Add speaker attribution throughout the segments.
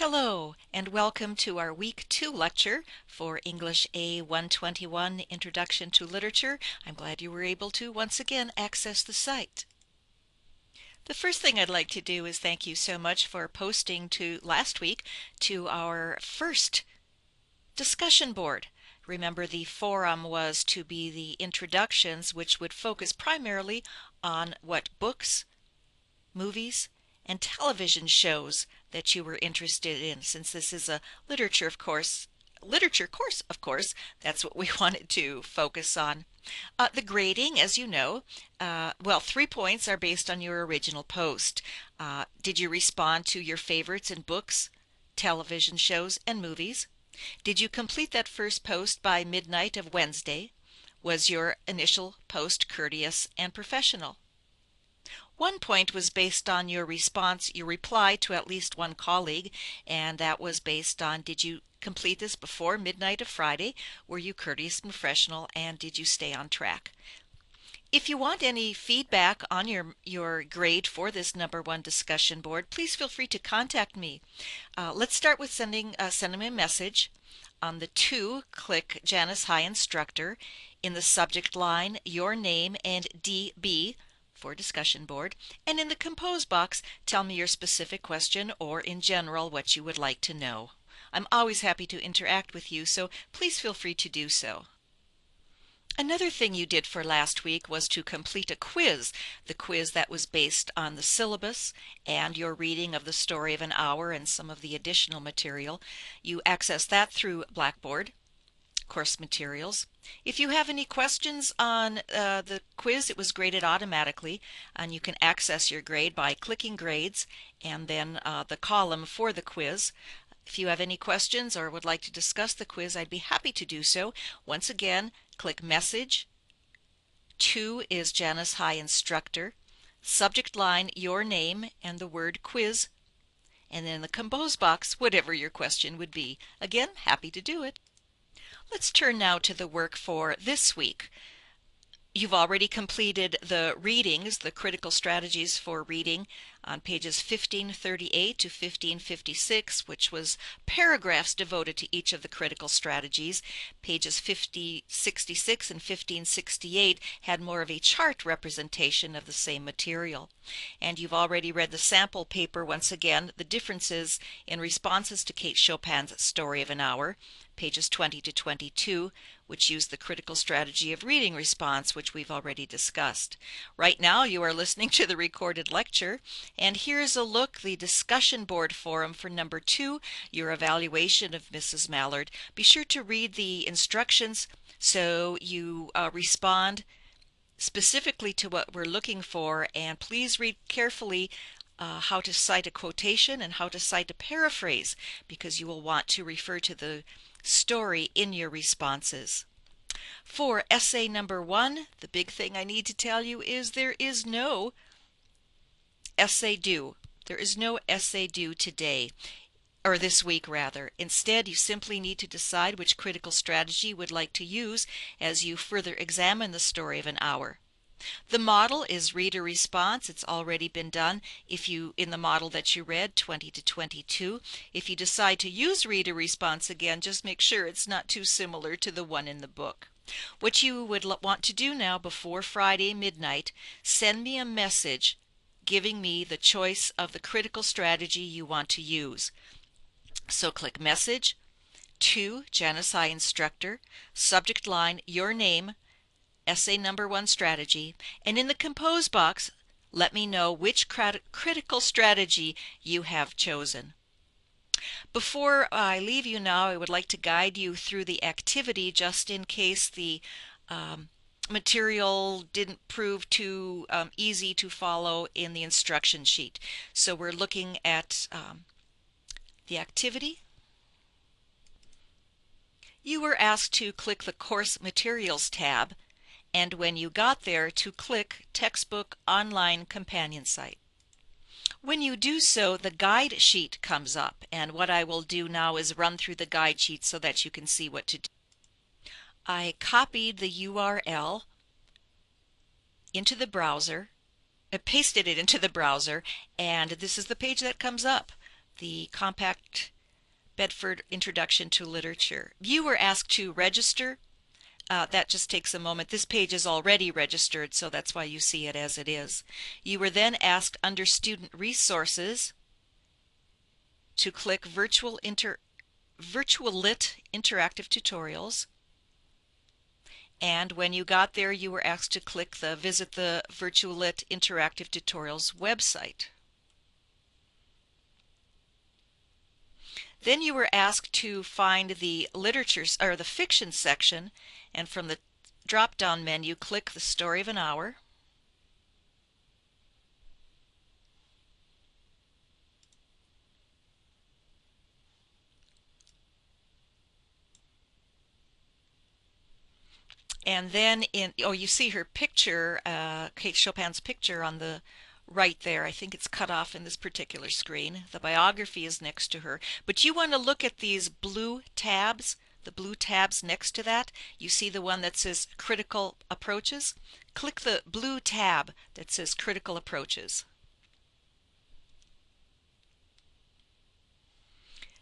Speaker 1: Hello, and welcome to our Week 2 lecture for English A121 Introduction to Literature. I'm glad you were able to once again access the site. The first thing I'd like to do is thank you so much for posting last week to our first discussion board. Remember, the forum was to be the introductions, which would focus primarily on what books, movies, and television shows that you were interested in. Since this is a literature course, that's what we wanted to focus on. The grading, as you know, 3 points are based on your original post. Did you respond to your favorites in books, television shows, and movies? Did you complete that first post by midnight of Wednesday? Was your initial post courteous and professional? 1 point was based on your reply to at least one colleague, and that was based on, did you complete this before midnight of Friday? Were you courteous and professional, and did you stay on track? If you want any feedback on your grade for this number 1 discussion board, please feel free to contact me. Let's start with sending me a message. On the 2, click Janice High Instructor. In the subject line, your name and DB for discussion board, and in the compose box, tell me your specific question or in general what you would like to know. I'm always happy to interact with you, so please feel free to do so. Another thing you did for last week was to complete a quiz, the quiz that was based on the syllabus and your reading of the story of an hour and some of the additional material. You access that through Blackboard course materials. If you have any questions on the quiz, it was graded automatically, and you can access your grade by clicking grades and then the column for the quiz. If you have any questions or would like to discuss the quiz, I'd be happy to do so. Once again, click Message. 2 is Janice High Instructor. Subject line, your name and the word quiz. And then the compose box, whatever your question would be. Again, happy to do it. Let's turn now to the work for this week. You've already completed the readings, the critical strategies for reading on pages 1538 to 1556, which was paragraphs devoted to each of the critical strategies. Pages 1566 and 1568 had more of a chart representation of the same material. And you've already read the sample paper once again, the differences in responses to Kate Chopin's Story of an Hour, pages 20 to 22, which use the critical strategy of reading response, which we've already discussed. Right now you are listening to the recorded lecture, and here's a look, the discussion board forum for number 2, your evaluation of Mrs. Mallard. Be sure to read the instructions so you respond specifically to what we're looking for, and please read carefully how to cite a quotation and how to cite a paraphrase, because you will want to refer to the story in your responses. For essay number 1, the big thing I need to tell you is there is no essay due. There is no essay due today, or this week rather. Instead, you simply need to decide which critical strategy you would like to use as you further examine the story of an hour. The model is reader response. It's already been done in the model that you read, 20 to 22. If you decide to use reader response again, just make sure it's not too similar to the one in the book. What you would want to do now before Friday midnight, send me a message giving me the choice of the critical strategy you want to use. So click Message, 2, Janice High Instructor, subject line, your name, essay number 1 strategy, and in the compose box, let me know which critical strategy you have chosen. Before I leave you now, I would like to guide you through the activity just in case the material didn't prove too easy to follow in the instruction sheet. So we're looking at the activity. You were asked to click the Course Materials tab, and when you got there, to click Textbook Online Companion Site. When you do so, the guide sheet comes up, and what I will do now is run through the guide sheet so that you can see what to do. I copied the URL into the browser, pasted it into the browser, and this is the page that comes up. the Compact Bedford Introduction to Literature. You were asked to register. That just takes a moment. This page is already registered, so that's why you see it as it is. You were then asked under Student Resources to click Virtual Lit Interactive Tutorials. And when you got there, you were asked to click the Visit the Virtual Lit Interactive Tutorials website. Then you were asked to find the literature or the fiction section, and from the drop-down menu, click The Story of an Hour. And then you see her picture, Kate Chopin's picture on the right there. I think it's cut off in this particular screen. The biography is next to her. But you want to look at these blue tabs, the blue tabs next to that. You see the one that says Critical Approaches? Click the blue tab that says Critical Approaches.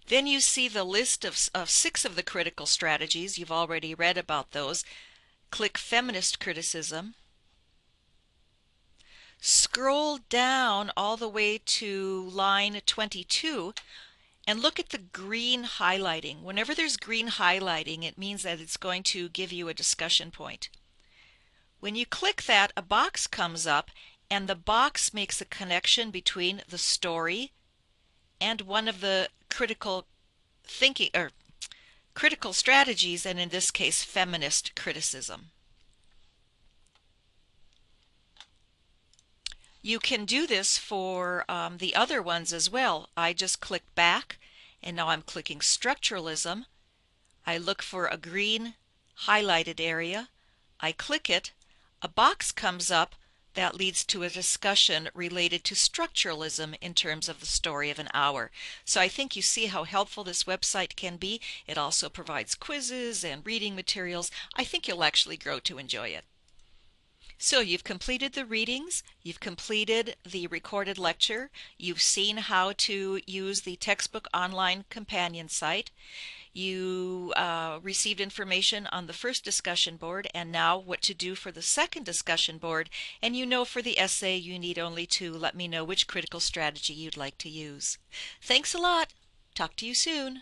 Speaker 1: Then you see the list of 6 of the critical strategies. You've already read about those. Click Feminist Criticism. Scroll down all the way to line 22 and look at the green highlighting. Whenever there's green highlighting, it means that it's going to give you a discussion point. When you click that, a box comes up, and the box makes a connection between the story and one of the critical thinking or critical strategies, and in this case, feminist criticism. You can do this for the other ones as well. I just clicked back, and now I'm clicking structuralism. I look for a green highlighted area. I click it. A box comes up that leads to a discussion related to structuralism in terms of the story of an hour. So I think you see how helpful this website can be. It also provides quizzes and reading materials. I think you'll actually grow to enjoy it. So you've completed the readings, you've completed the recorded lecture, you've seen how to use the textbook online companion site. You received information on the first discussion board, and now what to do for the second discussion board, and you know for the essay you need only to let me know which critical strategy you'd like to use. Thanks a lot. Talk to you soon.